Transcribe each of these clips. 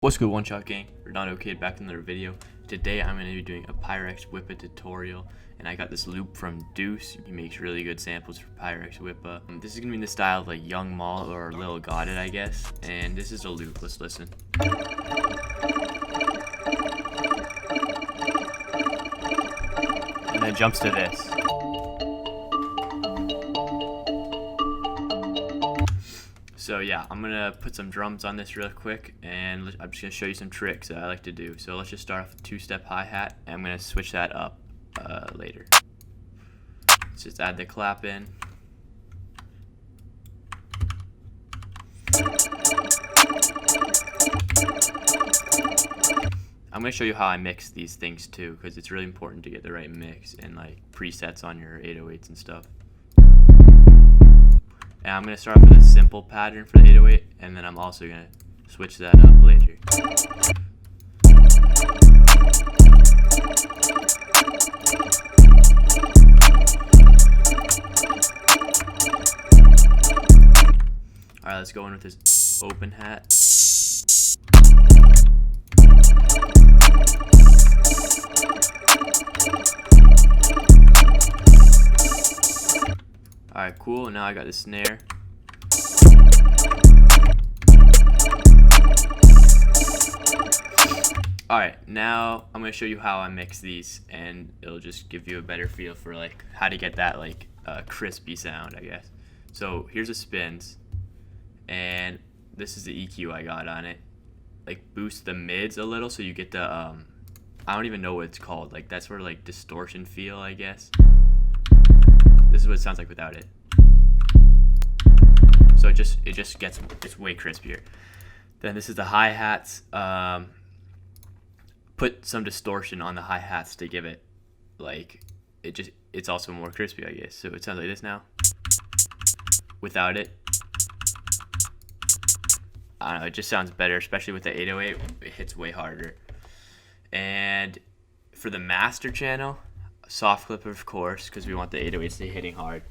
What's good, One Shot Gang? Redondo Kid back in another video. Today I'm going to be doing a Pyrex Whippa tutorial, and I got this loop from Deuce. He makes really good samples for Pyrex Whippa. This is going to be in the style of like Young Mall or Lil Got It, I guess. And this is a loop. Let's listen. And then it jumps to this. So yeah, I'm gonna put some drums on this real quick, and I'm just gonna show you some tricks that I like to do. So let's just start off with two-step hi-hat, and I'm gonna switch that up later. Let's just add the clap in. I'm gonna show you how I mix these things too, because it's really important to get the right mix and like presets on your 808s and stuff. And I'm going to start off with a simple pattern for the 808, and then I'm also going to switch that up later. Alright, let's go in with this open hat. Alright, cool, and now I got the snare. Alright, now I'm going to show you how I mix these, and it'll just give you a better feel for like how to get that like crispy sound, I guess. So here's a spinz, and this is the EQ I got on it. Like boost the mids a little so you get the I don't even know what it's called, like that sort of like distortion feel, I guess. This is what it sounds like without it. So it just gets way crispier. Then this is the hi-hats. Put some distortion on the hi-hats to give it like it's also more crispy, I guess. So it sounds like this now. Without it, I don't know, it just sounds better, especially with the 808. It hits way harder. And for the master channel, soft clip, of course, because we want the 808s to stay hitting hard.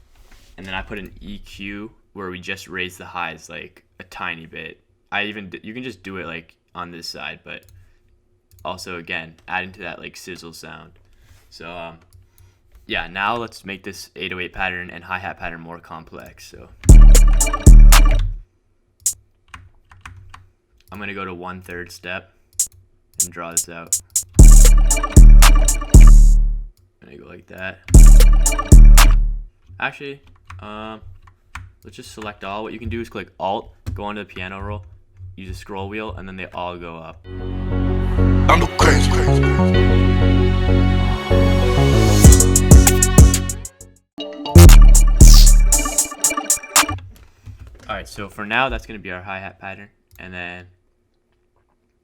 And then I put an EQ where we just raise the highs like a tiny bit. You can just do it like on this side, but also again adding to that like sizzle sound. So yeah, now let's make this 808 pattern and hi-hat pattern more complex. So I'm gonna go to 1/3 step and draw this out. I go like that. Actually, let's just select all. What you can do is click Alt, go onto the piano roll, use a scroll wheel, and then they all go up. I'm crazy. Alright, so for now, that's going to be our hi-hat pattern. And then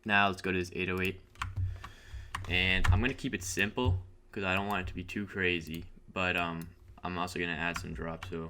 now let's go to this 808. And I'm going to keep it simple, because I don't want it to be too crazy, but I'm also going to add some drops. So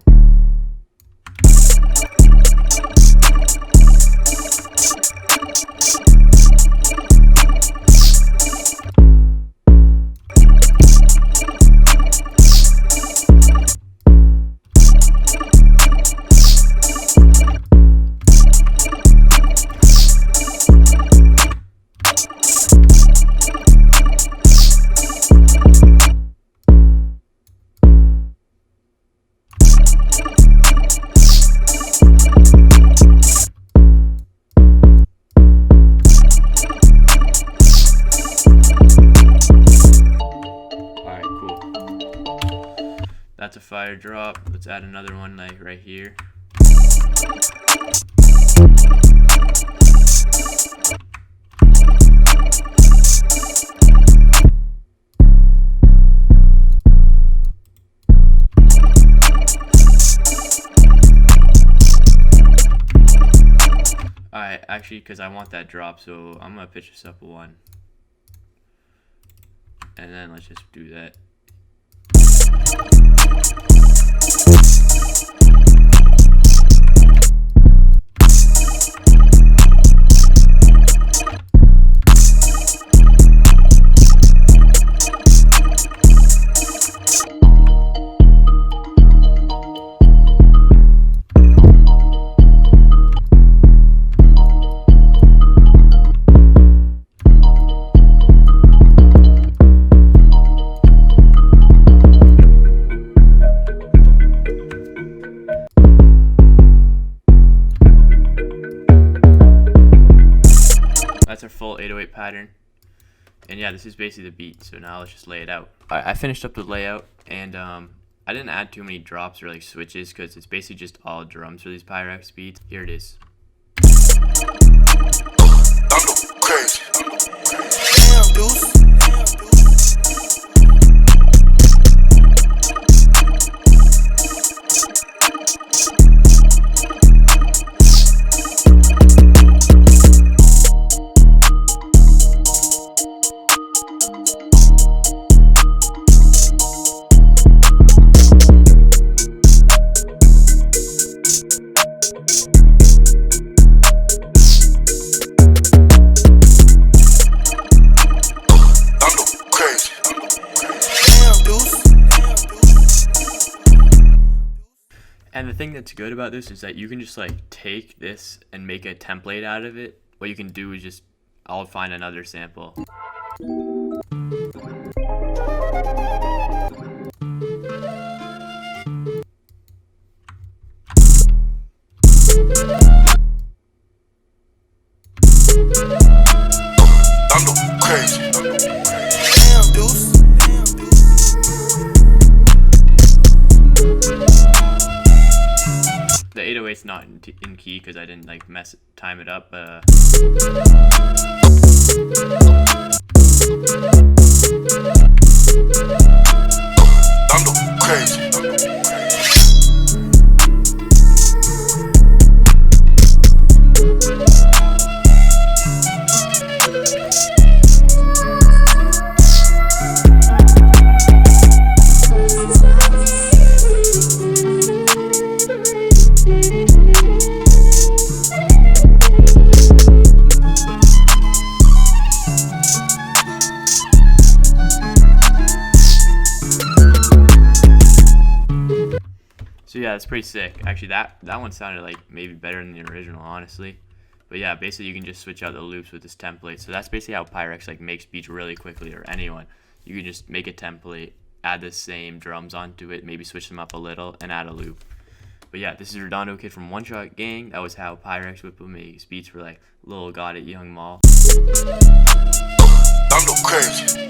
that's a fire drop. Let's add another one like right here. Alright, actually, because I want that drop, so I'm going to pitch this up one. And then let's just do that. our full 808 pattern. And yeah, this is basically the beat. So now let's just lay it out. I finished up the layout, and I didn't add too many drops or like switches because it's basically just all drums for these Pyrex beats. Here it is. Crazy. Damn, deuce. And the thing that's good about this is that you can just like take this and make a template out of it. What you can do is just, I'll find another sample. I'm crazy. Damn, deuce. The 808's not in key because I didn't like time it up. I'm crazy. So yeah, it's pretty sick. Actually, that one sounded like maybe better than the original, honestly. But yeah, basically you can just switch out the loops with this template. So that's basically how Pyrex like makes beats really quickly, or anyone. You can just make a template, add the same drums onto it, maybe switch them up a little, and add a loop. But yeah, this is Redondo Kid from One Shot Gang. That was how Pyrex Whippa makes beats for like Lil Got It, Young Maul. I'm crazy.